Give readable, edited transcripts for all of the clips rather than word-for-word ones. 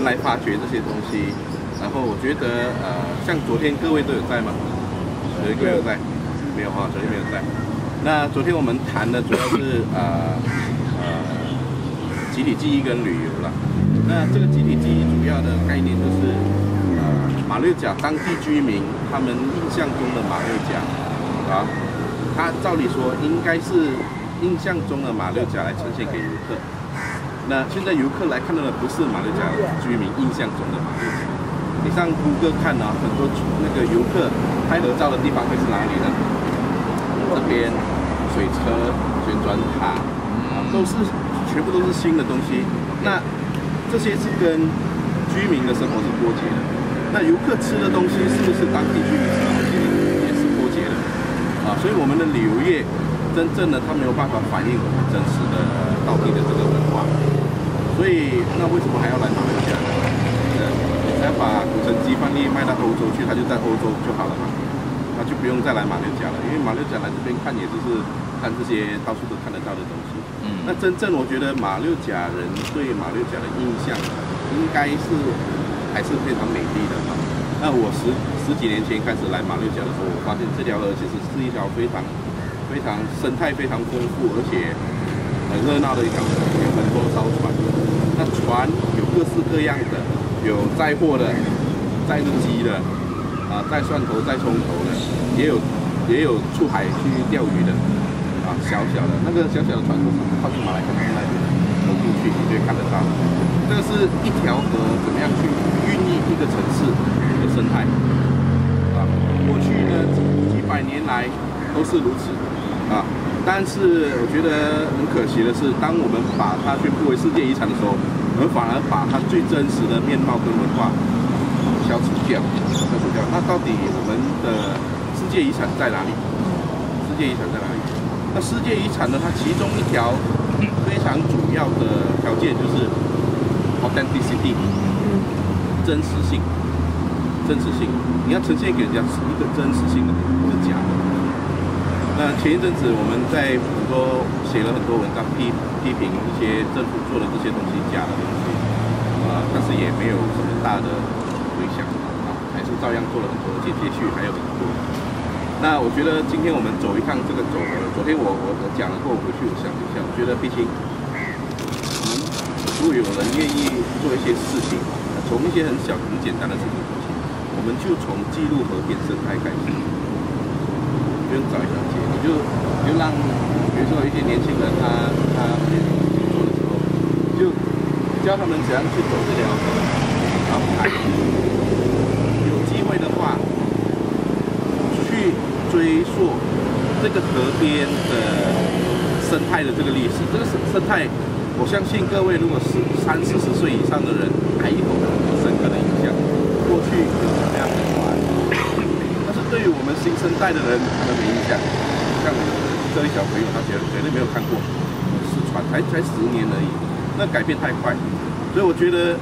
来发掘这些东西。然后我觉得像昨天各位都有在吗？有一个有在，没有啊，昨天没有在。那昨天我们谈的主要是集体记忆跟旅游了。那这个集体记忆主要的概念就是马六甲当地居民他们印象中的马六甲啊，他照理说应该是印象中的马六甲来呈现给游客。那现在游客来看到的不是马六甲居民印象中的马六甲。你上谷歌看啊，很多那个游客拍合照的地方会是哪里呢？这边水车、旋转塔全部都是新的东西。那这些是跟居民的生活是脱节的。那游客吃的东西是不是当地居民吃的东西也是脱节的啊？所以我们的旅游业真正的它没有办法反映我们真实的当地的这个文化。所以那为什么还要来马六甲呢？只要把古城鸡饭粒卖到欧洲去，他就在欧洲就好了嘛，他就不用再来马六甲了，因为马六甲来这边看也就是看这些到处都看得到的东西。那真正我觉得马六甲人对马六甲的印象，应该是还是非常美丽的嘛。那我十几年前开始来马六甲的时候，我发现这条河其实是一条非常生态非常丰富，而且很热闹的一条河，有很多艘船。那船有各式各样的。有载货的，载日机的，载蒜头、载葱头的，也有出海去钓鱼的，小的那个小的船都是靠近马来西亚那边走进去，你就会看得到。这个是一条河怎么样去孕育一个城市的生态过去呢几百年来都是如此但是我觉得很可惜的是，当我们把它宣布为世界遗产的时候，我们反而把它最真实的面貌跟文化消除掉。那到底我们的世界遗产在哪里？世界遗产在哪里？那世界遗产呢？它其中一条非常主要的条件就是 authenticity， 真实性。你要呈现给人家是一个真实性的，不是假的。那前一阵子我们在很多写了很多文章批评一些政府做的这些东西假的东西但是也没有什么大的回响还是照样做了很多简介序，还有很多。那我觉得今天我们走一趟这个走河，昨天我讲了过，我回去我想一下，我觉得毕竟如果有人愿意做一些事情，从一些很小很简单的事情做起，我们就从记录河边生态开始。不用找一条街，你就让，比如说一些年轻人他没工作的时候，就教他们怎样去走这条河，然后有机会的话，去追溯这个河边的生态的这个历史。这个生态，我相信各位如果是30、40岁以上的人，还有很深刻的印象，过去有什么样的船。对于我们新生代的人，他们没印象。像这位小朋友，他绝对没有看过四川，才10年而已，那改变太快。所以我觉得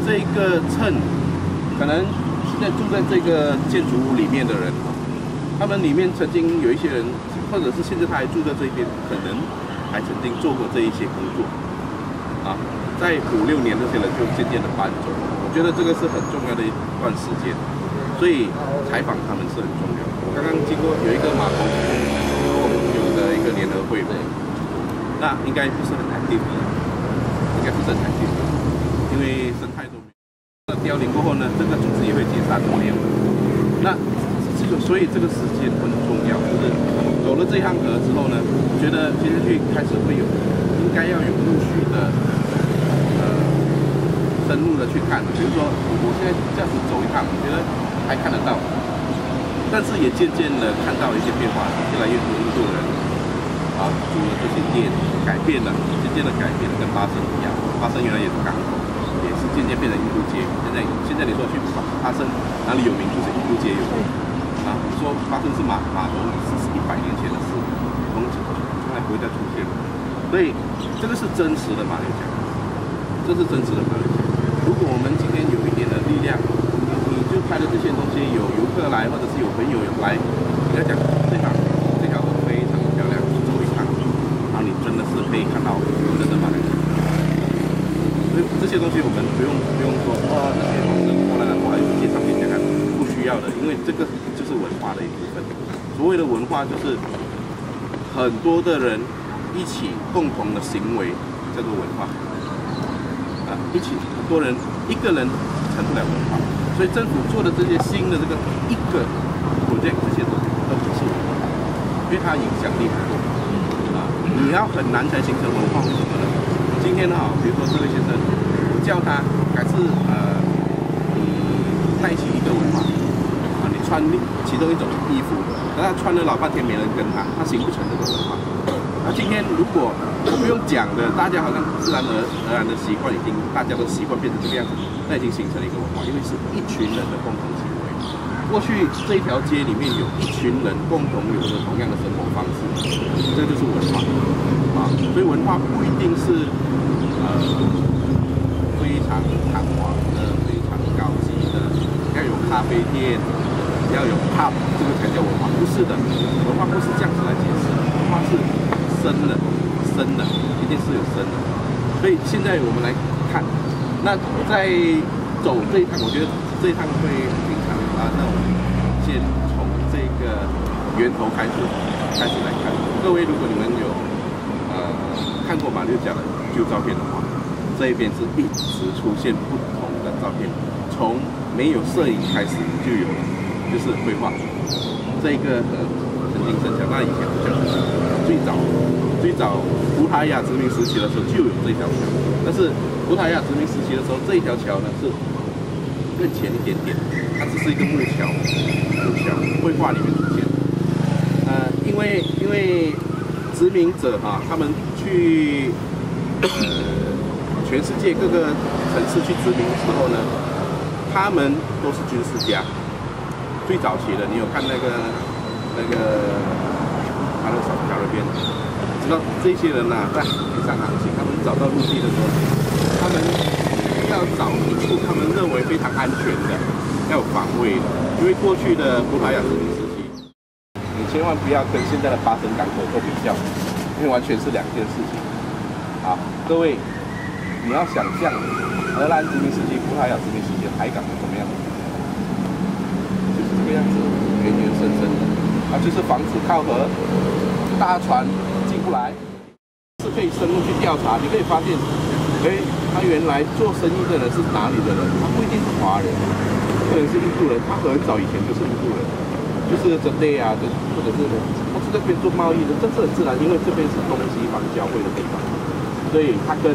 这个趁可能现在住在这个建筑物里面的人，他们里面曾经有一些人，或者是现在他还住在这边，可能还曾经做过这一些工作在5、6年，这些人就渐渐的搬走。我觉得这个是很重要的一段时间。所以采访他们是很重要的。我刚刚经过有一个码头有的一个联合会，那应该不是很active，因为生态都凋零过后呢，这个组织也会解散没有。那所以这个时间很重要，就是走了这趟河之后呢，我觉得接下去开始会有，应该要有陆续的深入的去看。比如说我现在这样子走一趟，我觉得还看得到，但是也渐渐的看到一些变化，越来越多印度人租了这些店，改变了，渐渐的改变了，跟巴生一样。巴生原来也是港口，也是渐渐变成印度街。现在你说去巴生哪里有名，就是印度街有名你说巴生是码头是100年前的事，从来不会再出现。所以这个是真实的马六甲，这是真实的马六甲。如果我们今天有一点的力量，你就拍的这些东西，有游客来，或者是有朋友来，你要讲这条河非常的漂亮，你走一趟，然后你真的是可以看到真的马来西亚。所以这些东西我们不用说的，因为这个就是文化的一部分。所谓的文化，就是很多的人一起共同的行为叫做文化。一起很多人一个人成不了文化，所以政府做的这些新的这个一个 project 这些都不是文化，因为它影响力很多你要很难才形成文化，为什么呢？今天比如说这位先生，叫他改次你带起一个文化你穿其中一种衣服，但他穿了老半天没人跟他形不成这个文化。那今天如果我不用讲的，大家好像自然而然的习惯，已经大家都习惯变成这个样子，那已经形成了一个文化，因为是一群人的共同行为。过去这一条街里面有一群人共同有着同样的生活方式，这就是文化所以文化不一定是非常繁华的、非常高级的，要有咖啡店，要有 pub， 这个才叫文化。不是的，文化不是这样子来解释的，文化是生的，一定是有生的。所以现在我们来看，那在走这一趟，我觉得这一趟会平常那我们先从这个源头开始来看。各位，如果你们有看过马六甲的旧照片的话，这一边是一直出现不同的照片，从没有摄影开始就有了，就是绘画。这一个曾经生桥，那以前不叫生桥，最早葡萄牙殖民时期的时候就有这条桥，但是葡萄牙殖民时期的时候，这一条桥呢是更前一点点，它只是一个木桥，绘画里面出现。因为殖民者他们去全世界各个城市去殖民的时候呢，他们都是军事家。最早期的，你有看那个他的小桥那边，知道这些人在海上航行，他们找到陆地的时候，他们要找一处他们认为非常安全的，要有防卫的，因为过去的葡萄牙殖民时期，你千万不要跟现在的巴生港口做比较，因为完全是两件事情。好，各位，你要想象荷兰殖民时期、葡萄牙殖民时期的海港是什么样子？就是这个样子，圆圆深深的，就是防止靠河大船进不来，是可以深入去调查。你可以发现，他原来做生意的人是哪里的人？他不一定是华人，可能是印度人，他很早以前就是印度人，就是这类或者是他是这边做贸易的，这是很自然，因为这边是东西方交汇的地方，所以他跟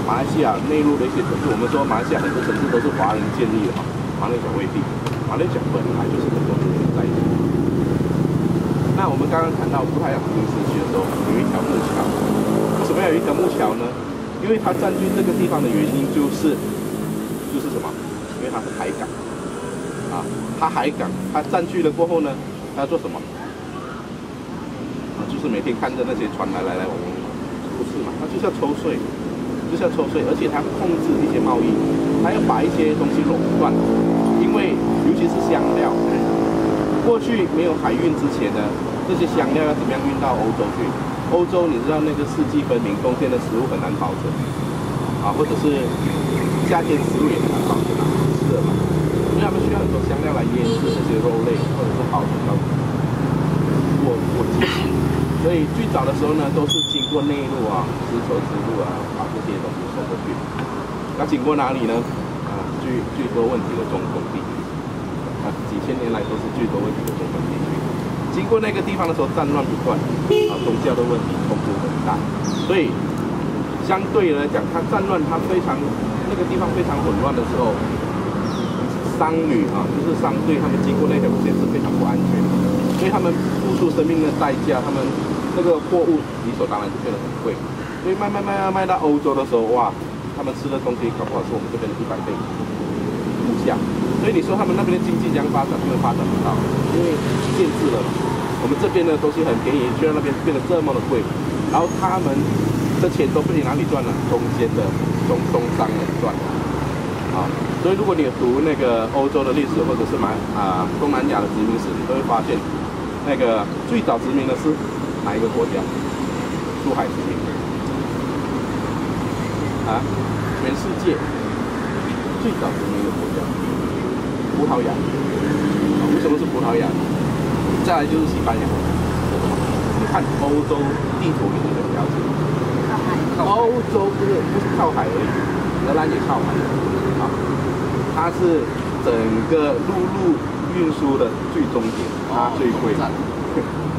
马来西亚内陆的一些城市，我们说马来西亚很多城市都是华人建立的马六甲未必，马六甲本来就是很多人在一起。那我们刚刚谈到葡萄牙殖民时期的时候，有一条木桥。为什么要有一条木桥呢？因为它占据这个地方的原因就是什么？因为它是海港它海港，它占据了过后呢，它要做什么？就是每天看着那些船来往往，不是嘛？它就是要抽税，而且它控制一些贸易，它要把一些东西垄断，因为尤其是香料。过去没有海运之前呢，这些香料要怎么样运到欧洲去？欧洲你知道那个四季分明，冬天的食物很难保存或者是夏天食物也很难保存是的嘛，因为他们需要很多香料来腌制那些肉类，或者是保存到过季。所以最早的时候呢，都是经过内陆丝绸之路把这些东西送过去。那经过哪里呢？最多问题的中东地区。几千年来都是最多问题的中东地区，经过那个地方的时候战乱不断宗教的问题冲突很大，所以相对来讲，它战乱它那个地方非常混乱的时候，商旅就是商队他们经过那条路线是非常不安全的，所以他们付出生命的代价，他们那个货物理所当然就变得很贵，所以卖到欧洲的时候，哇，他们吃的东西搞不好是我们这边的100倍物价。所以你说他们那边的经济怎样发展？根本发展不到，因为限制了嘛。我们这边的东西很便宜，去到那边变得这么的贵，然后他们的钱都被你哪里赚了？中间的中商人赚。所以如果你有读那个欧洲的历史，或者是东南亚的殖民史，你都会发现，那个最早殖民的是哪一个国家？珠海殖民。全世界最早殖民的国家。葡萄牙，为什什么是葡萄牙？再来就是西班牙。你看欧洲地图里面的了解，欧洲不是靠海而已，荷兰也靠海啊，它是整个陆运输的最终点，它最贵。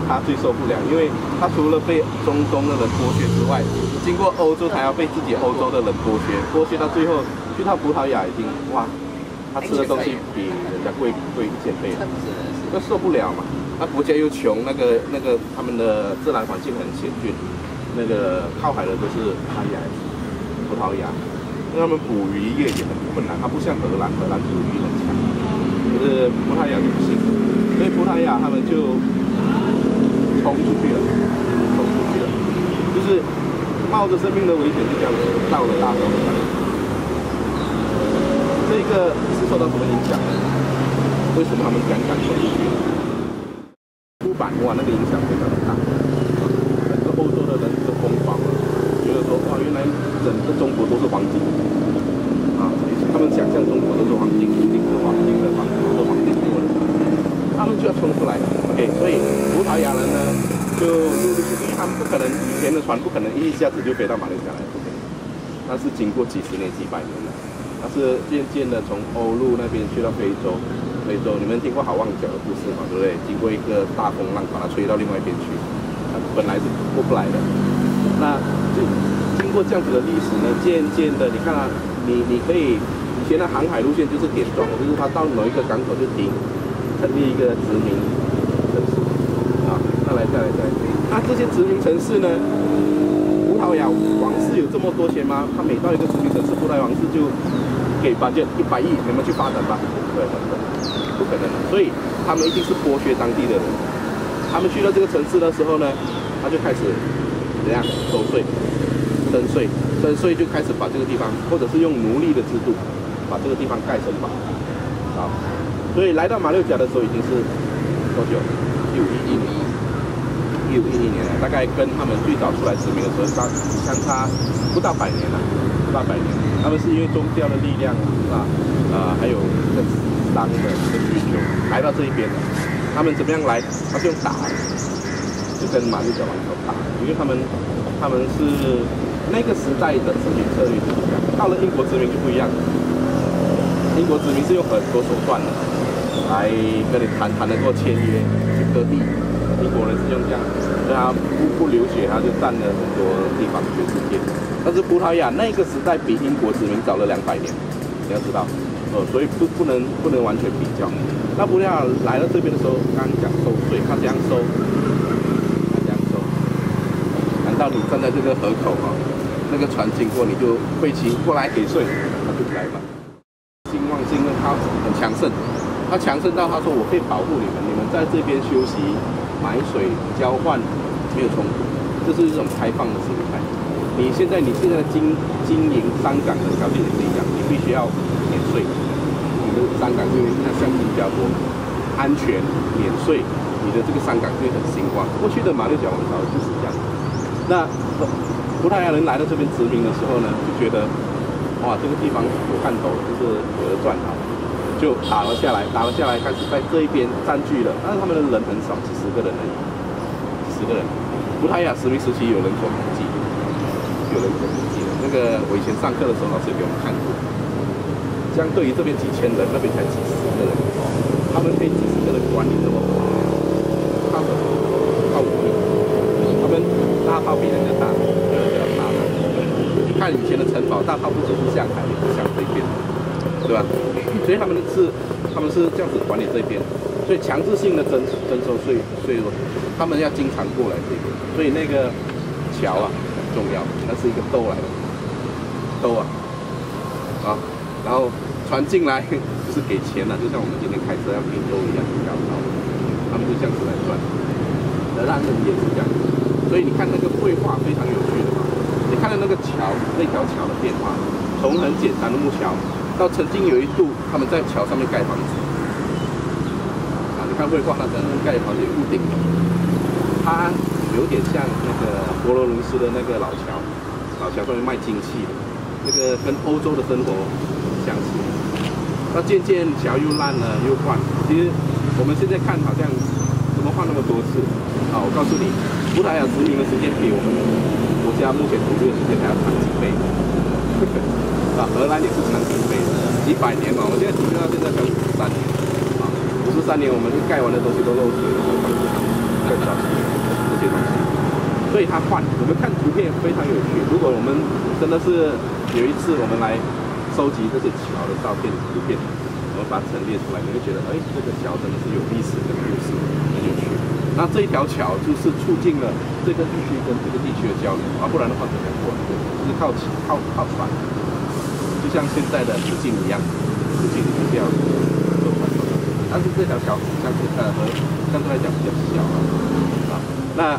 他最受不了，因为他除了被中东的人剥削之外，经过欧洲，还要被自己欧洲的人剥削到最后，去到葡萄牙已经哇，他吃的东西比人家贵1000倍了，那受不了嘛。那国家又穷，那个他们的自然环境很险峻，那个靠海的都是葡萄牙，那他们捕鱼业也很困难，它不像荷兰捕鱼很强，可是葡萄牙就不行，所以葡萄牙他们就。冲出去了，就是冒着生命的危险，就这样到了大洲。这个是受到什么影响呢？为什么他们敢冲出去？出版哇，那个影响非常的大，整个欧洲的人都疯狂了，觉得说哇，原来整个中国都是黄金啊！他们想象中国都是黄金，一定是黄金的房子，都是黄金做的，他们就要冲出来。OK， 所以葡萄牙人呢，就因为他们不可能以前的船不可能一下子就飞到马六甲来，不可能，那是经过几十年、几百年的，那是渐渐的从欧陆那边去到非洲，你们听过好望角的故事嘛，对不对？经过一个大风浪把它吹到另外一边去，本来是过不来的，那就经过这样子的历史呢，渐渐的，你看啊，你可以以前的航海路线就是点状的，就是它到某一个港口就停，成立一个殖民。再来，那这些殖民城市呢？葡萄牙王室有这么多钱吗？他每到一个殖民城市，葡萄牙王室就给100亿，你们去发展吧？不可能的。所以他们一定是剥削当地的人。他们去到这个城市的时候呢，他就开始怎样收税、征税就开始把这个地方，或者是用奴隶的制度，把这个地方盖城堡啊。所以来到马六甲的时候已经是多久？1511年了，大概跟他们最早出来殖民的时候相差不到100年了，他们是因为宗教的力量还有这个商的这个需求来到这一边的。他们怎么样来？他是用打的，就跟马六甲王朝打，因为他们是那个时代的殖民策略就是这样。到了英国殖民就不一样，英国殖民是用很多手段的来跟你谈得过签约去割地。英国人是用这样，所以他不流血，他就占了很多地方，全世界。但是葡萄牙那个时代比英国殖民早了200年，你要知道，所以不能完全比较。那葡萄牙来到这边的时候，刚刚讲收税，他这样收，难道你站在这个河口啊，那个船经过你就会骑过来给税，他就不来嘛？兴旺是因为他很强盛，他强盛到他说我可以保护你们在这边休息。买水交换没有冲突，这是一种开放的心态。你现在的经营商港的条件也是一样，你必须要免税，你的商港就像新加坡，安全免税，你的这个商港就会很兴旺。过去的马六甲王朝就是这样。那葡萄牙人来到这边殖民的时候呢，就觉得哇，这个地方有看头，就是有的赚啊。就打了下来，开始在这一边占据了，但是他们的人很少，几十个人而已，10个人。葡萄牙殖民时期有人口统计的。那个我以前上课的时候，老师给我们看过，相对于这边几千人，那边才几十个人，他们可以几十个人管理这么多，靠武力，他们大炮比人家大，比人家大的。你看以前的城堡，大炮不只是向海，也是向这边。对吧？所以他们是这样子管理这边，所以强制性的征收税务，他们要经常过来这边，所以那个桥啊很重要，那是一个兜来的，然后船进来就是给钱了，就像我们今天开车要给州一样，他们就这样子来赚，荷兰人也是这样，所以你看那个绘画非常有趣的嘛，你看到那个桥，那条桥的变化，从很简单的木桥。到曾经有一度，他们在桥上面盖房子，你看绘画，它在那盖房子有屋顶，它有点像那个佛罗伦斯的那个老桥上面卖金器的，那个跟欧洲的生活相似。那渐渐桥又烂了又换，其实我们现在看好像怎么换那么多次？啊，我告诉你，葡萄牙殖民的时间比我们国家目前独立的时间还要长几倍。啊，荷兰也是长几倍，几百年嘛。我现在独立到现在才53年，啊，53年我们盖完的东西都漏水了，更早期这些东西。所以它换，我们看图片非常有趣。如果我们真的是有一次我们来收集这些桥的照片、图片，我们把它陈列出来，你会觉得，哎，这个桥真的是有历史的故事，很有趣。那这一条桥就是促进了这个地区跟这个地区的交流，啊，不然的话怎么过？就是靠船，就像现在的途径一样，途径就是要坐船。但是这条桥相对来讲比较小啊，那。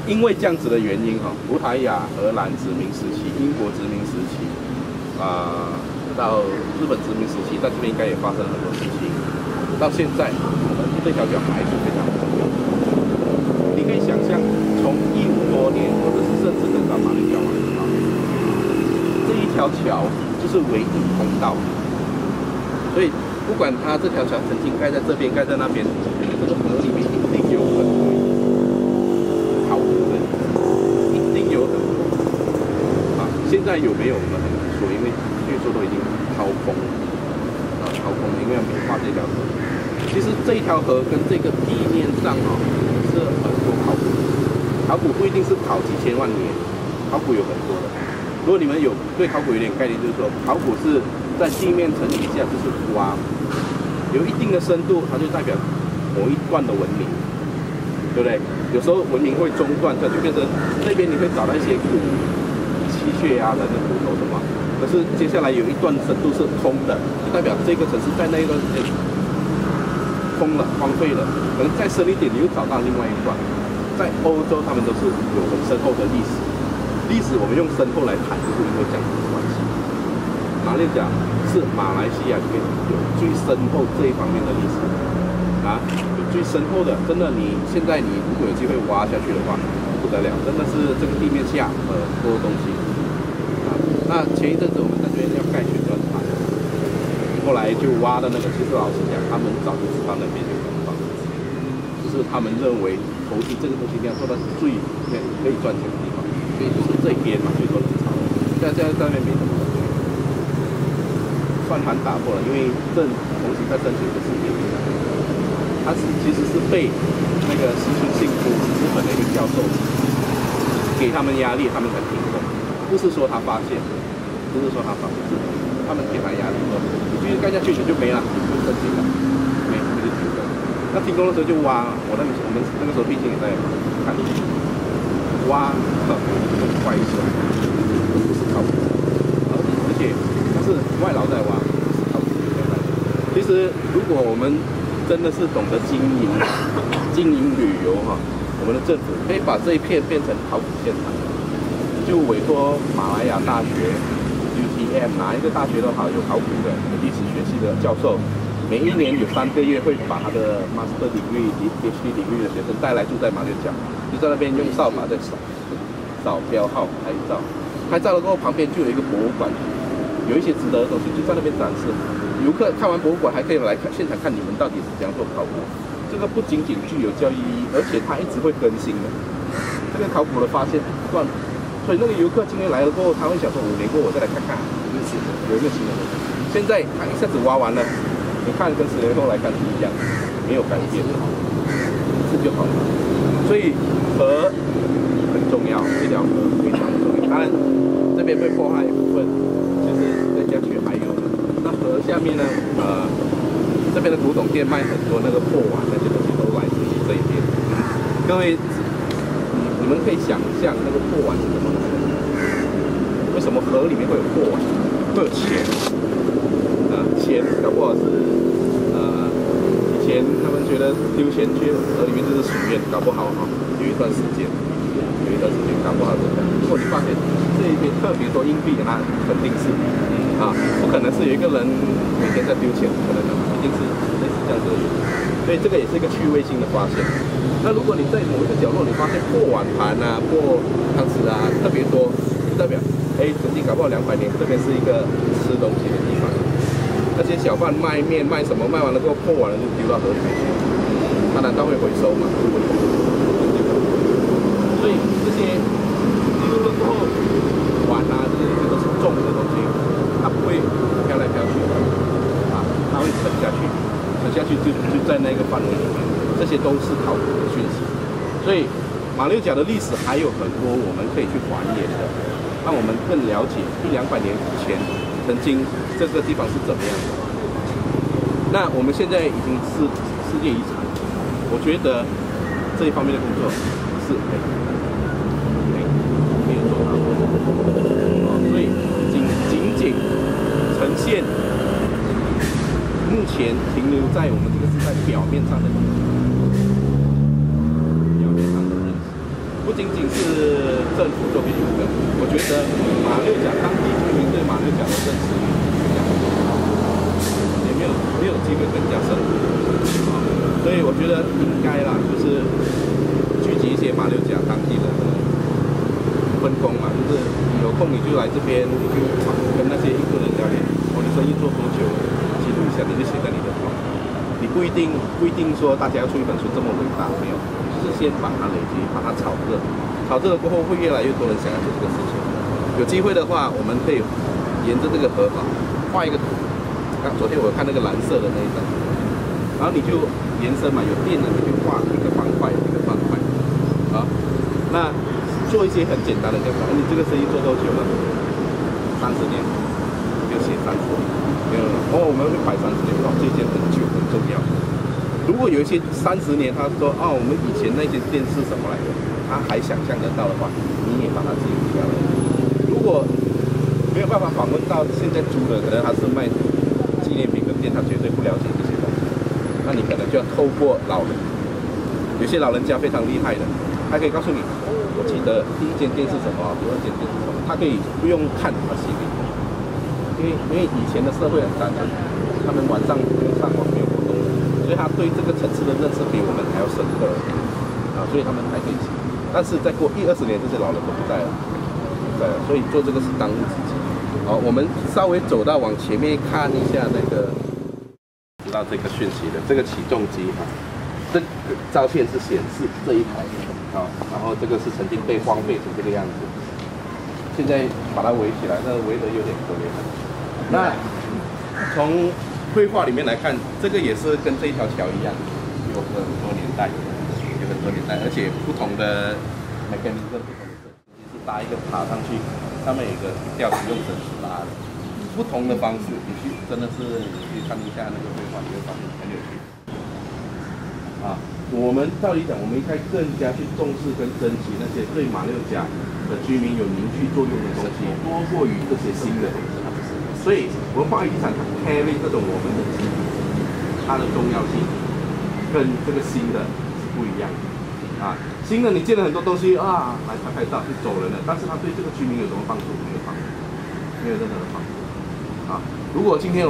因为这样子的原因哈，葡萄牙、荷兰殖民时期、英国殖民时期，到日本殖民时期，在这边应该也发生了很多事情。到现在，我们这条桥还是非常重要。你可以想象，从15多年，或者是甚至更早马六甲湾啊，这一条桥就是唯一通道。所以，不管它这条桥曾经盖在这边、盖在那边，这个河里面一定有很多。现在有没有我们很难说，因为据说都已经掏空了，掏空了，因为要美化这条河。其实这一条河跟这个地面上是很多考古，考古不一定是考几千万年，考古有很多的。如果你们有对考古有点概念，就是说考古是在地面层以下就是挖，有一定的深度，它就代表某一段的文明，对不对？有时候文明会中断，它就变成那边你会找到一些古吸血啊，人的骨头什么，可是接下来有一段深度是空的，就代表这个城市在那一段时间空了、荒废了。可能再深一点，你又找到另外一段。在欧洲，他们都是有很深厚的历史。历史我们用深厚来谈，就是因为这样子的关系。马六甲是马来西亚里面有最深厚这一方面的历史啊，有最深厚的。真的，你现在你如果有机会挖下去的话，不得了，真的是这个地面下很多东西啊。那前一阵子我们在这边要盖旋转塔，后来就挖的那个，其实老实讲，他们早就知道那边有地方，只是他们认为投资这个东西一定要做到最可以赚钱的地方，所以就是这边嘛，最多人炒。现在那边没什么人去，算盘打破了，因为同时在申请的是免费的，它其实是被那个石村幸夫日本的一个教授给他们压力，他们才停工。不是说他发现，是他们给他压力说，你继续干下去你就没了，就申请了，没就停工。那停工的时候就挖，我们那个时候毕竟也在看，挖很快速，不是靠谱，而且它是外劳在挖，不是靠谱在挖。其实如果我们真的是懂得经营旅游哈，我们的政府可以把这一片变成考古现场，就委托马来亚大学、UTM 哪一个大学都好，有考古的历史学系的教授，每一年有3个月会把他的 Master Degree、PhD Degree 的学生带来住在马六甲，就在那边用扫把在扫标号拍照，拍照了过后旁边就有一个博物馆，有一些值得的东西就在那边展示。游客看完博物馆还可以来看现场看你们到底是怎样做考古，这个不仅仅具有教育意义，而且它一直会更新的。这个考古的发现不断，所以那个游客今天来了过后，他会想说5年过后我再来看看有没有新的东西。现在他一下子挖完了，你看跟10年后来看是一样，没有改变，这就好了。所以河很重要，这条河非常重要。当然这边被破坏一部分，就是在郊区还有。那河下面呢，这边的古董店卖很多那个破碗，那些东西都来自于这一边。各位，你们可以想象那个破碗是怎么来的？为什么河里面会有破碗？会有钱？钱搞不好是以前他们觉得丢钱去河里面就是许愿，搞不好有一段时间搞不好真的。如果你发现这一边特别多硬币，那肯定是。不可能是有一个人每天在丢钱，不可能的，一定是类似这样子的原因。所以这个也是一个趣味性的发现。那如果你在某一个角落你发现破碗盘啊、破汤匙啊特别多，就代表曾经搞不好200年这边是一个吃东西的地方。那些小贩卖面卖什么，卖完了之后破完了就丢到河里面去，他难道会回收吗？不会。所以这些丢了之后，碗啊这些都是重的东西，它不会飘来飘去啊，它会沉下去，沉下去就在那个范围里面，这些都是考古的讯息。所以马六甲的历史还有很多我们可以去还原的，让我们更了解100-200年前曾经这个地方是怎么样的。那我们现在已经是世界遗产，我觉得这一方面的工作是没有做到，所以仅呈现目前停留在我们这个时代表面上的东西。不仅仅是政府做给你们的，我觉得马六甲当地居民对马六甲的认识也没有机会更加深，所以我觉得应该啦，就是聚集一些马六甲当地的分工嘛，就是有空你就来这边，你就跟那些印度人聊天，我的生意做多久，记录一下，你就写在你的报。你不一定说大家要出一本书这么伟大，没有。就是先把它累积，把它炒热，炒热了过后会越来越多人想要做这个事情。有机会的话，我们可以沿着这个河道画一个图。昨天我看那个蓝色的那一张，然后你就延伸嘛，有电的你就画一个方块，啊，那做一些很简单的调查。你这个生意做多久了？30年，就写30年。我们会摆30年，这件很久很重要。如果有一些30年，他说我们以前那间店是什么来的，他还想象得到的话，你也把它记录下来。如果没有办法访问到现在租的，可能他是卖纪念品的店，他绝对不了解这些东西。那你可能就要透过老人，有些老人家非常厉害的，他可以告诉你，我记得第1间店是什么，第2间店是什么，他可以不用看他心里，因为以前的社会很单纯，他们晚上不用上网，没有活动。所以他对这个城市的认识比我们还要深刻所以他们还可以写。但是再过20-20年，这些老人都不在了，所以做这个是当务之急。我们稍微走到往前面看一下那个，知道这个讯息的这个起重机这个照片是显示这一台然后这个是曾经被荒废成这个样子，现在把它围起来，那围得有点可怜了。那从绘画里面来看，这个也是跟这一条桥一样，有很多年代，而且不同的mechanism，不同的设计是搭一个塔上去，上面有一个吊绳用绳子拉的，不同的方式，你去真的是去看一下那个绘画，你会发现很有趣。我们照理讲，我们应该更加去重视跟珍惜那些对马六甲的居民有凝聚作用的东西，多过于这些新的东西。所以文化遗产它 carry 这种我们的记忆，它的重要性跟这个新的是不一样的新的你建了很多东西来拍照就走人了，但是它对这个居民有什么帮助？没有帮助，没有任何的帮助如果今天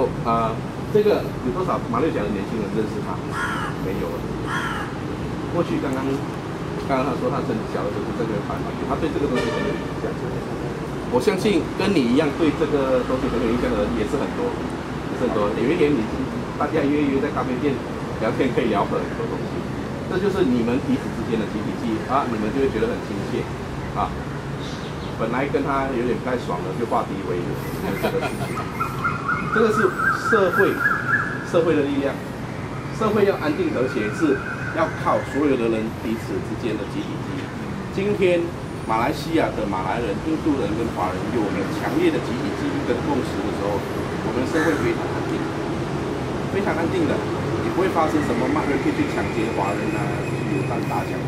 这个有多少马六甲的年轻人认识它？没有了。过去刚刚他说他很小的时候就在这边拍嘛，他对这个东西很有印象。我相信跟你一样对这个东西很有印象的人也是很多，有一天大家约在咖啡店聊天，可以聊很多东西，这就是你们彼此之间的集体记忆你们就会觉得很亲切本来跟他有点不太爽的，就化敌为友，这个事情，这个是社会的力量，社会要安定和谐是要靠所有的人彼此之间的集体记忆。今天马来西亚的马来人、印度人跟华人有了强烈的集体记忆跟共识的时候，我们社会非常安定，非常安定的，也不会发生什么骂人可以去抢劫华人去有当打抢，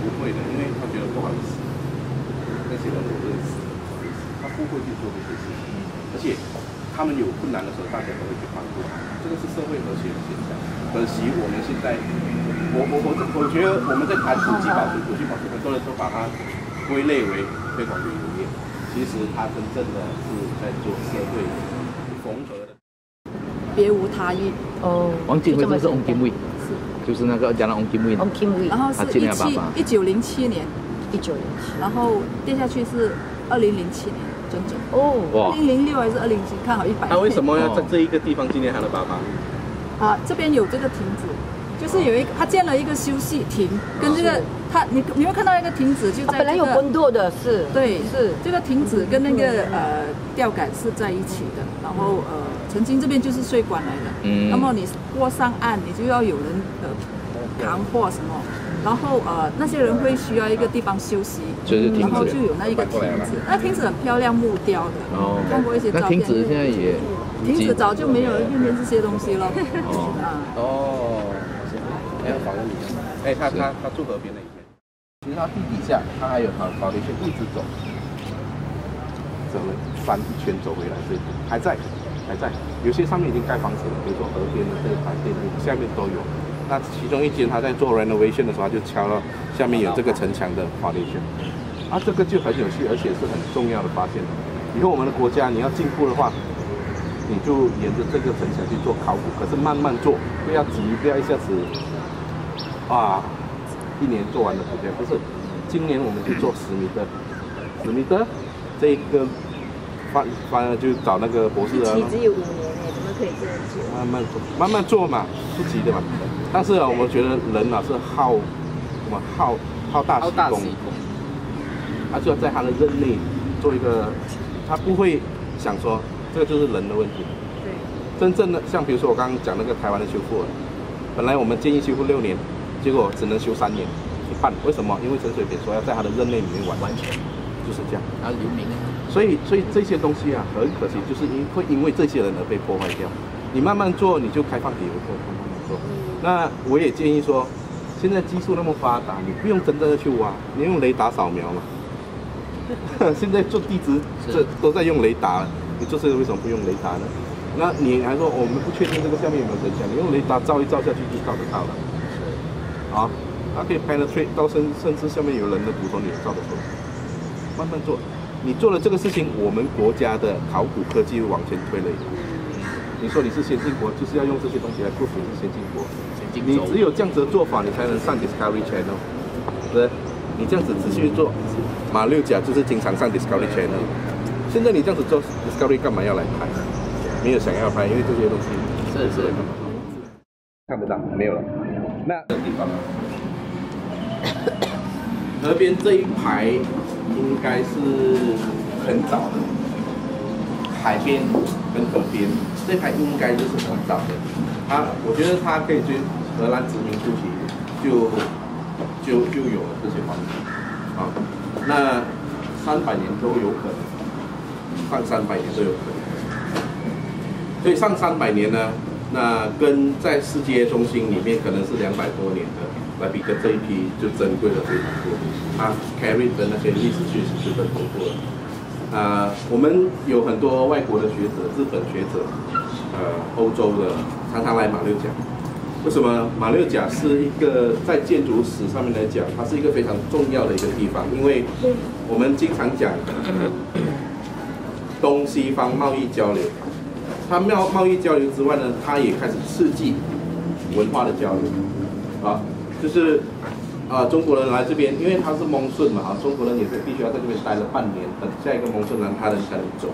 不会的，因为他觉得不好意思，那些人我认识，他不会去做这些事情，而且他们有困难的时候，大家都会去帮助他，这个是社会和谐的现象。可惜我们现在，我觉得我们在谈古迹保存，很多人都把它归类为推广旅游业，其实它真正的是在做社会缝合的。别无他意王金辉就是翁金伟，就是那个讲的翁金伟，然后是1907年，然后跌下去是2007年整整。哦，哇2006还是2007，看好100。他为什么要在这一个地方纪念他的爸爸？这边有这个亭子，就是有一个他建了一个休息亭，跟这个你会看到一个亭子就在本来有工作的是，对，是这个亭子跟那个吊杆是在一起的，然后曾经这边就是税关来的，那么你过上岸，你就要有人扛货什么，然后那些人会需要一个地方休息，然后就有那一个亭子，那亭子很漂亮，木雕的，看过一些照片。那亭子现在也，亭子早就没有了，变成这些东西了。要访问你。他住河边那一边，其实他地底下他还有他的foundation一直走，整个翻一圈走回来，这里还在，有些上面已经盖房子了，比如说河边的这个饭店下面都有。那其中一间他在做 renovation 的时候，他就敲了下面有这个城墙的 foundation， 这个就很有趣，而且是很重要的发现。以后我们的国家你要进步的话，你就沿着这个城墙去做考古，可是慢慢做，不要急，不要一下子1年做完的时间。不是，今年我们就做10米的这一个就找那个博士啊。只有5年怎么可以这样做？慢慢做嘛，不急的嘛。但是我们觉得人是好大喜功，他就要在他的任内做一个，他不会想说这个就是人的问题。对。真正的像比如说我刚刚讲那个台湾的修复，本来我们建议修复6年，结果只能修3年1半。为什么？因为陈水扁说要在他的任内里面完全，就是这样。留名。所以这些东西很可惜，就是会因为这些人而被破坏掉。你慢慢做，你就开放给游客慢慢做。那我也建议说，现在技术那么发达，你不用真正的去挖，你用雷达扫描嘛。现在做地质这都在用雷达，你做这个为什么不用雷达呢？那你还说我们不确定这个下面有没有真相，你用雷达照一照下去就照得到了。它可以 penetrate 到甚至下面有人的骨头你也照得出来。慢慢做，你做了这个事情，我们国家的考古科技往前推了一步。你说你是先进国，就是要用这些东西来 prove 你是先进国。你只有这样子的做法，你才能上 Discovery Channel， 是不是？你这样子持续做，马六甲就是经常上 Discovery Channel。现在你这样子做 Discovery 干嘛要来拍？没有想要拍，因为这些东西是看不到，没有了。那这个地方，河边这一排应该是很早的，海边跟河边这一排应该就是很早的。我觉得它可以追荷兰殖民初期就有了这些房子那300年都有可能，上300年都有可能。所以上300年呢，那跟在世界中心里面可能是200多年的来比，跟这一批就珍贵了非常多。它 carry 的那些历史确实是很丰富的。我们有很多外国的学者，日本学者，欧洲的，常常来马六甲。为什么马六甲是一个在建筑史上面来讲，它是一个非常重要的一个地方？因为我们经常讲东西方贸易交流，它贸易交流之外呢，它也开始刺激文化的交流就是中国人来这边，因为他是蒙顺嘛中国人也是必须要在这边待了半年，等下一个蒙顺人他才能走。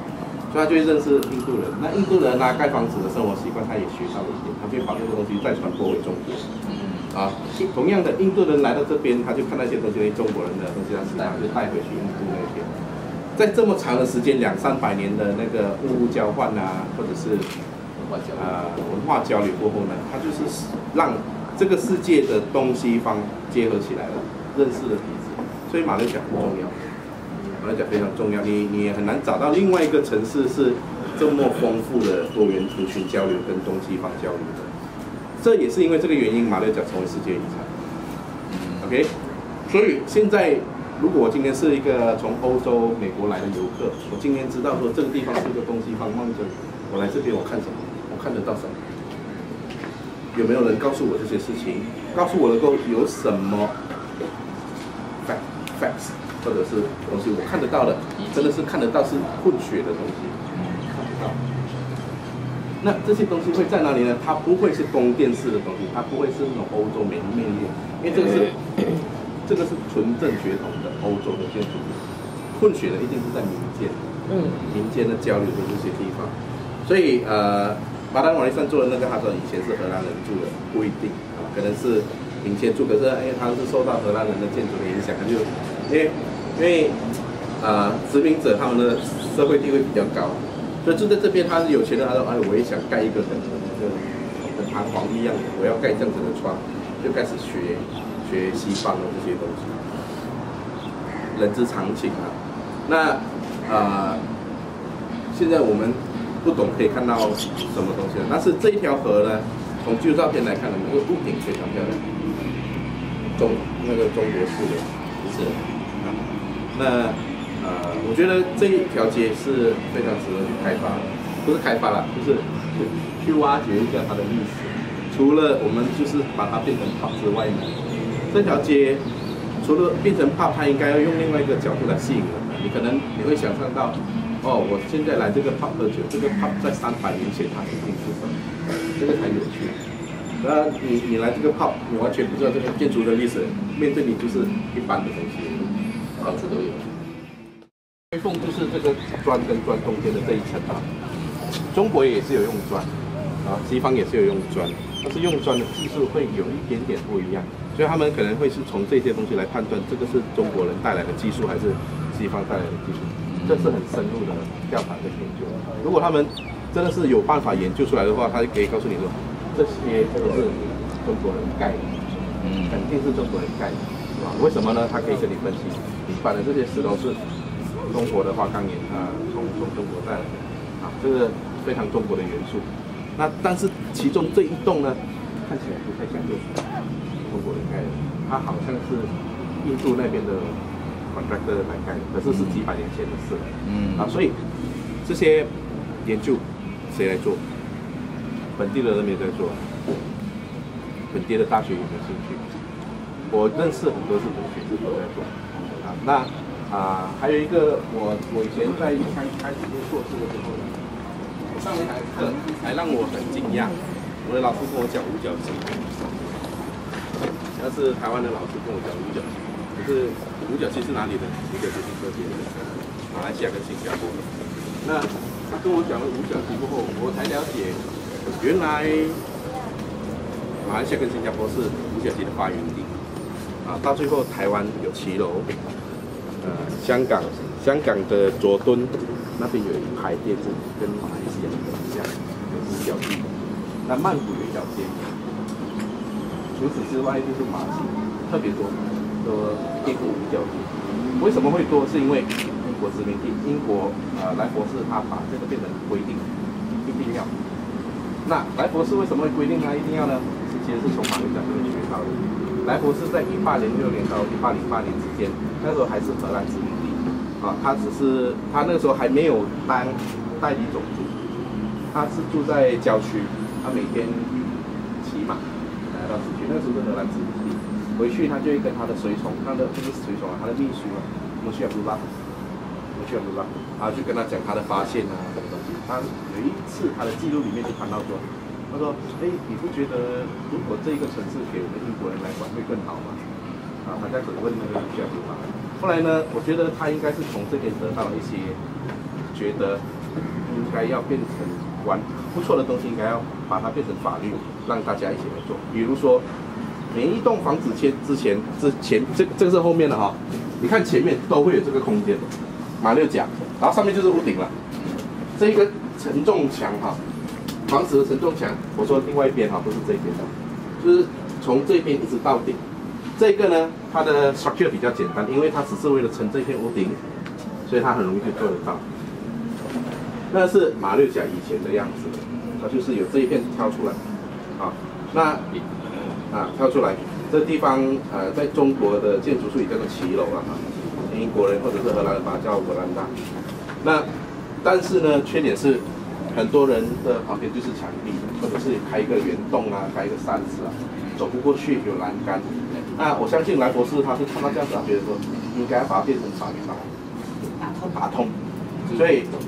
所以他就会认识印度人。那印度人盖房子的生活习惯，他也学到了一点，他就把这个东西再传播给中国。同样的，印度人来到这边，他就看那些东西，中国人的东西，他就带回去印度那边。在这么长的时间，200-300年的那个物交换或者是文化交流过后呢，他就是让这个世界的东西方结合起来了，认识了彼此。所以马六甲很重要。马六甲非常重要，你也很难找到另外一个城市是这么丰富的多元族群交流跟东西方交流的。这也是因为这个原因，马六甲成为世界遗产。OK， 所以现在如果我今天是一个从欧洲、美国来的游客，我今天知道说这个地方是一个东西方贸易，我来这边我看什么？我看得到什么？有没有人告诉我这些事情？告诉我能够有什么 facts？或者是东西我看得到的，真的是看得到是混血的东西，看得到。那这些东西会在哪里呢？它不会是宫殿式的东西，它不会是那种欧洲美丽，因为这个是纯正血统的欧洲的建筑物。混血的一定是在民间，民间的交流的这些地方，所以巴丹瓦利山做的那个，他说以前是荷兰人住的，不一定啊，可能是民间住，可是他是受到荷兰人的建筑的影响，他就因为殖民者他们的社会地位比较高，所以住在这边他是有钱的，他说我也想盖一个跟弹簧一样的，我要盖这样子的窗，就开始学西方的这些东西，人之常情啊。那现在我们不懂可以看到什么东西了，但是这一条河呢，从旧照片来看呢，那个屋顶非常漂亮，中国式的，是那我觉得这一条街是非常值得去开发，不是开发啦，就是去挖掘一下它的历史。除了我们就是把它变成 pub 之外呢，这条街除了变成 pub， 它应该要用另外一个角度来吸引人。你可能会想象到，我现在来这个 pub 喝酒，这个 pub 在300年前它一定是什么，这个才有趣。你来这个 pub， 你完全不知道这个建筑的历史，面对你就是一般的东西，到处都有。推缝就是这个砖跟砖中间的这一层啊，中国也是有用砖啊，西方也是有用砖，但是用砖的技术会有一点点不一样，所以他们可能会是从这些东西来判断这个是中国人带来的技术还是西方带来的技术，这是很深入的调查跟研究。如果他们真的是有办法研究出来的话，他就可以告诉你说，这些都是中国人盖的，肯定是中国人盖的，是吧？为什么呢？他可以跟你分析，你摆的这些石头是中国的花岗岩从中国带来的这个非常中国的元素。那但是其中这一栋呢，看起来不太像就是中国人盖的，它好像是印度那边的 contractor 来盖的，可是是几百年前的事了。所以这些研究谁来做？本地的人没有在做，本地的大学有没有兴趣？我认识很多是本学士都在做那还有一个，我以前在开始做硕士的时候呢，上了一堂课还让我很惊讶。我的老师跟我讲五角星，那是台湾的老师跟我讲五角星，可是五角星是哪里的？一个就是这边的，马来西亚跟新加坡的。那他跟我讲了五角星过后，我才了解，原来马来西亚跟新加坡是五角星的发源地到最后台湾有骑楼。香港的佐敦那边有一排店是跟马来西亚很像，有五角星。那曼谷有一条街，除此之外就是马戏特别多，一股五角星。为什么会多？是因为英国殖民地，英国莱佛士他把这个变成规定，一定要。那莱佛士为什么会规定他一定要呢？其实是从马六甲这边学到的。莱佛士在1806年到1808年之间，那时候还是荷兰殖民地他那个时候还没有当代理总督，他是住在郊区，他每天骑马来到市区，那个时候是荷兰殖民地，回去他就会跟他的随从，他的不是随从他的秘书穆希亚布拉，就跟他讲他的发现什么东西。他有一次他的记录里面就谈到说。他说：“你不觉得如果这个城市给我们英国人来管会更好吗？”他在问那个卢西亚布拉。后来呢，我觉得他应该是从这边得到一些，觉得应该要变成不错的东西，应该要把它变成法律，让大家一起来做。比如说，每一栋房子之前，这个是后面的哈，你看前面都会有这个空间，马六甲，然后上面就是屋顶了，这个承重墙房子的承重墙，我说另外一边不是这边的，就是从这边一直到顶。这个呢，它的 structure 比较简单，因为它只是为了撑这片屋顶，所以它很容易就做得到。那是马六甲以前的样子，它就是有这一片挑出来，挑出来，这地方在中国的建筑术语叫做骑楼英国人或者是荷兰人把它叫格兰达。那但是呢，缺点是。很多人的旁边就是墙壁，或者是开一个圆洞开一个扇子走不过去，有栏杆。那我相信莱佛士他是看到这样子，他觉得说应该把它变成法律打通。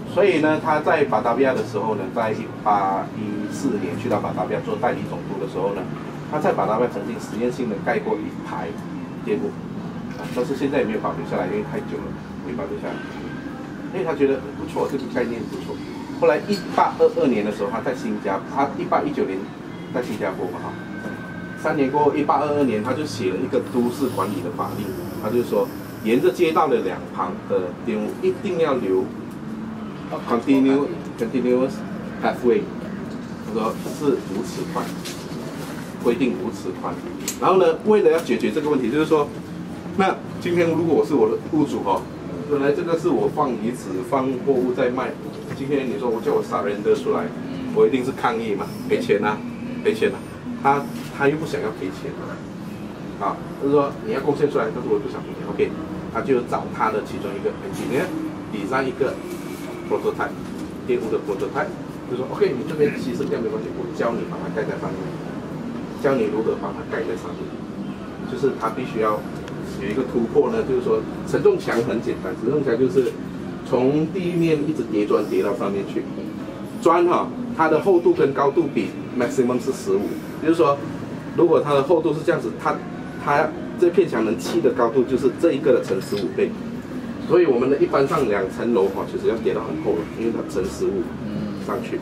所以呢，他在巴达比亚的时候呢，在1814年去到巴达比亚做代理总督的时候呢，他在巴达比亚曾经实验性的盖过一排电路，但是现在也没有保留下来，因为太久了。可以保留下来。因为他觉得很不错，这个概念不错。后来1822年的时候，他1819年在新加坡嘛哈，3年过后1822年他就写了一个都市管理的法令，他就说沿着街道的两旁的店屋一定要留 continuous pathway， 他说是5尺宽，规定5尺宽。然后呢，为了要解决这个问题，就是说，那今天如果我是我的屋主哦，本来这个是我放遗址、放货物在卖，今天你说我叫我surrender出来，我一定是抗议嘛，赔钱啊，赔钱啊。他又不想要赔钱，啊，就是说你要贡献出来，但是我不想赔钱 ，OK， 他就找他的其中一个 engineer design 一个 prototype， 店屋的 prototype， 就说 OK， 你这边牺牲掉没关系，我教你把它盖在上面，教你如何把它盖在上面，就是他必须要有一个突破呢，就是说承重墙很简单，承重墙就是从地面一直叠砖叠到上面去，砖哈，它的厚度跟高度比 maximum 是15，就是说。如果它的厚度是这样子，它这片墙能砌的高度就是这一个的乘15倍，所以我们的一般上2层楼哈，其实要叠到很厚了，因为它乘15上去。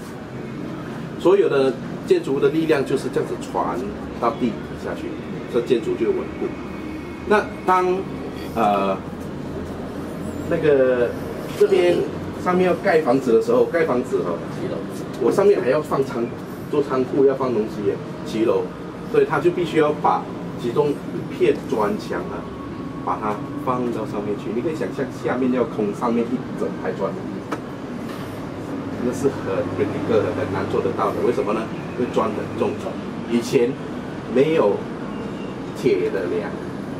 所有的建筑物的力量就是这样子传到地底下去，这建筑就稳固。那当那个这边上面要盖房子的时候，盖房子哈，我上面还要放做仓库，要放东西耶，7楼。所以他就必须要把其中一片砖墙啊，把它放到上面去。你可以想象，下面要空，上面一整排砖，那是很 critical 的，很难做得到的。为什么呢？因为砖很重，以前没有铁的梁，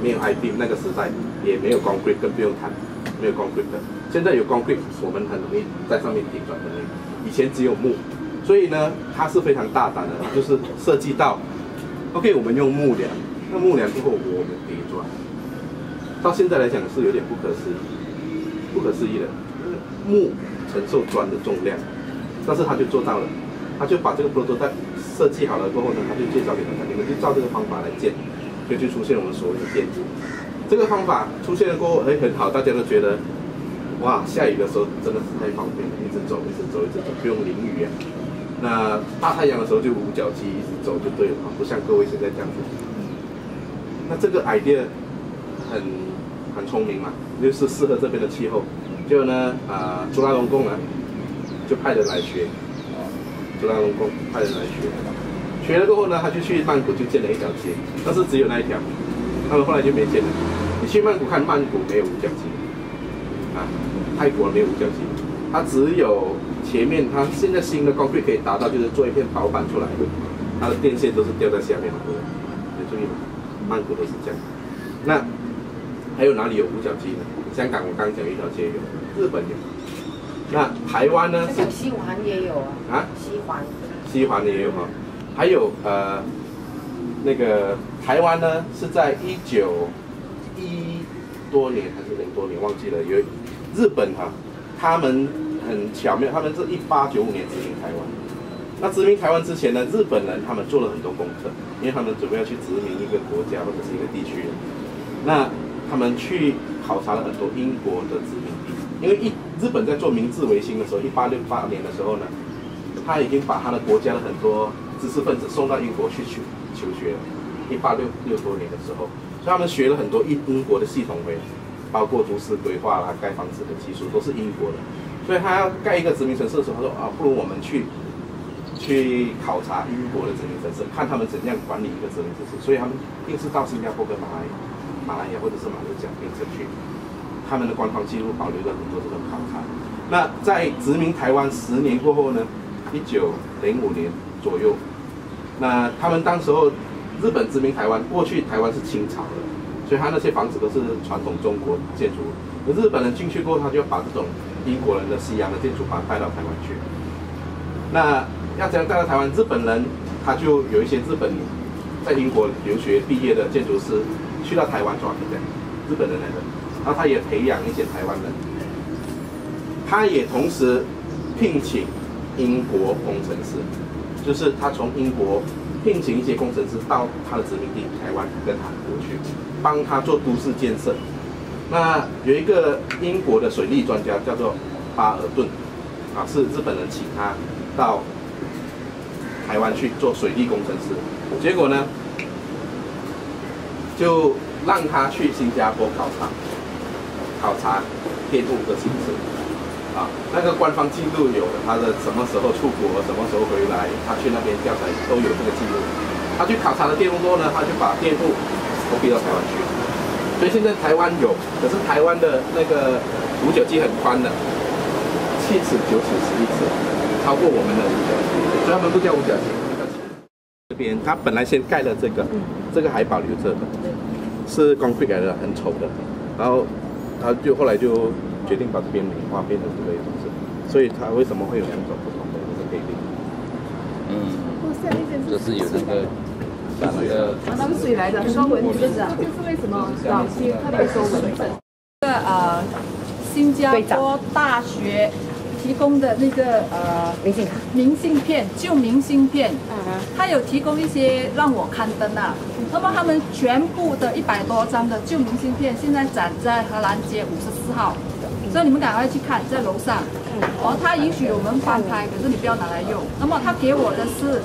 没有 I-beam， 那个时代也没有 concrete， 更不用谈，没有 concrete 的。现在有 concrete， 我们很容易在上面叠砖的那个。以前只有木，所以呢，它是非常大胆的，就是设计到。OK， 我们用木梁，那木梁之后我们叠砖，到现在来讲是有点不可思议的，木承受砖的重量，但是他就做到了，他就把这个 prototype 设计好了过后呢，他就介绍给大家，你们就照这个方法来建，就出现我们所谓的建筑。这个方法出现了过后，很好，大家都觉得，哇，下雨的时候真的是太方便了，一直走，不用淋雨啊。那大太阳的时候就无脚机一直走就对了，不像各位现在这样子。那这个 idea 很聪明嘛，就是适合这边的气候。就呢，朱拉隆功呢就派人来学，朱拉隆功派人来学了过后呢，他就去曼谷就建了一条街，但是只有那一条，他们后来就没建了。你去曼谷看，曼谷没有无脚机，泰国没有无脚机，它只有。前面它现在新的concrete可以达到，就是做一片薄板出来，它的电线都是吊在下面的，有注意吗？曼谷都是这样。那还有哪里有无脚机呢？香港我刚讲一条街有，日本有。那台湾呢？西环也有啊。西环也有哈。还有那个台湾呢是在1910多年还是0多年忘记了，有日本哈，他们。很巧妙，他们是1895年殖民台湾。那殖民台湾之前呢，日本人他们做了很多功课，因为他们准备要去殖民一个国家或者是一个地区。那他们去考察了很多英国的殖民地，因为日本在做明治维新的时候，1868年的时候呢，他已经把他的国家的很多知识分子送到英国去求学了。1866多年的时候，所以他们学了很多英国的系统回来，包括都市规划啦、盖房子的技术都是英国的。所以他要盖一个殖民城市的时候，他说啊，不如我们去考察英国的殖民城市，看他们怎样管理一个殖民城市。所以他们硬是到新加坡跟马来亚或者是马六甲槟城去，他们的官方记录保留了很多这种考察。那在殖民台湾10年过后呢，1905年左右，那他们当时候日本殖民台湾，过去台湾是清朝的，所以他那些房子都是传统中国建筑。日本人进去过后，他就把这种英国人的西洋的建筑把它带到台湾去。那要怎样带到台湾？日本人他就有一些日本在英国留学毕业的建筑师去到台湾做日本人来的，然后他也培养一些台湾人，他也同时聘请英国工程师，就是他从英国聘请一些工程师到他的殖民地台湾跟韩国去，帮他做都市建设。那有一个英国的水利专家叫做巴尔顿，啊，是日本人请他到台湾去做水利工程师，结果呢，就让他去新加坡考察电路的形式，啊，那个官方记录有他的什么时候出国，什么时候回来，他去那边调查都有这个记录。他去考察了电路之后呢，他就把电路copy到台湾去，所以现在台湾有，可是台湾的那个五角机很宽的，7尺、9尺、11尺，超过我们的五角机，所以他们不叫五角机。这边他本来先盖了这个还保留着的，是concrete来的，很丑的，然后他就后来就决定把这边美化，变成这个样子，所以它为什么会有2种不同的配备？这是有那个。那是谁来的？说文字啊，这是为什么早期特别说文字？新加坡大学提供的那个明信片，旧明信片，它有提供一些让我刊登啊。那么他们全部的100多张的旧明信片，现在展在荷兰街54号，所以你们赶快去看，在楼上。他允许我们翻拍，可是你不要拿来用。那么他给我的是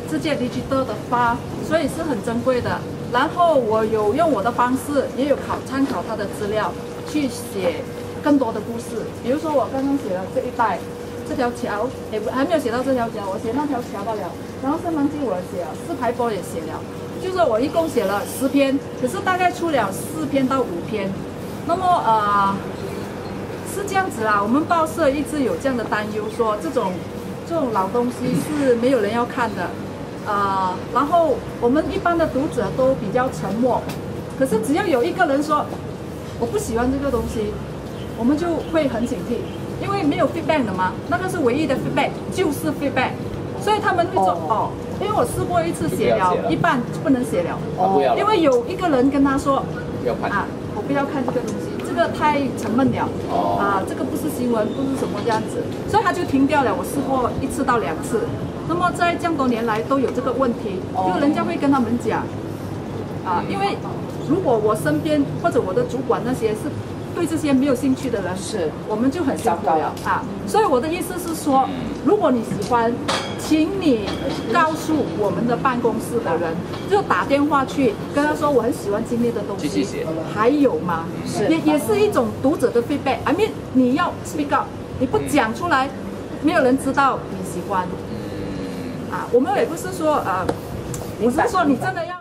世界 digital 的发，所以是很珍贵的。然后我有用我的方式，也有参考他的资料，去写更多的故事。比如说我刚刚写了这一带，这条桥，还没有写到这条桥，我写那条桥罢了。然后圣芒基我写了，四排坡也写了，就是我一共写了10篇，可是大概出了4篇到5篇。那么是这样子啦，我们报社一直有这样的担忧，说这种老东西是没有人要看的。然后我们一般的读者都比较沉默，可是只要有一个人说我不喜欢这个东西，我们就会很警惕，因为没有 feedback 的嘛，那个是唯一的 feedback， 就是 feedback， 所以他们会说因为我试过一次写了一半就不能写了，因为有一个人跟他说我不要看这个东西，这个太沉闷了，这个不是新闻，不是什么这样子，所以他就停掉了。我试过1次到2次。那么在这样多年来都有这个问题，就人家会跟他们讲，因为如果我身边或者我的主管那些是对这些没有兴趣的人，我们就很辛苦了所以我的意思是说，如果你喜欢，请你告诉我们的办公室的人，就打电话去跟他说我很喜欢今天的东西，还有吗？也是一种读者的 feedback。I mean， 你要 speak up， 你不讲出来，没有人知道你喜欢。我们也不是说我是说你真的要。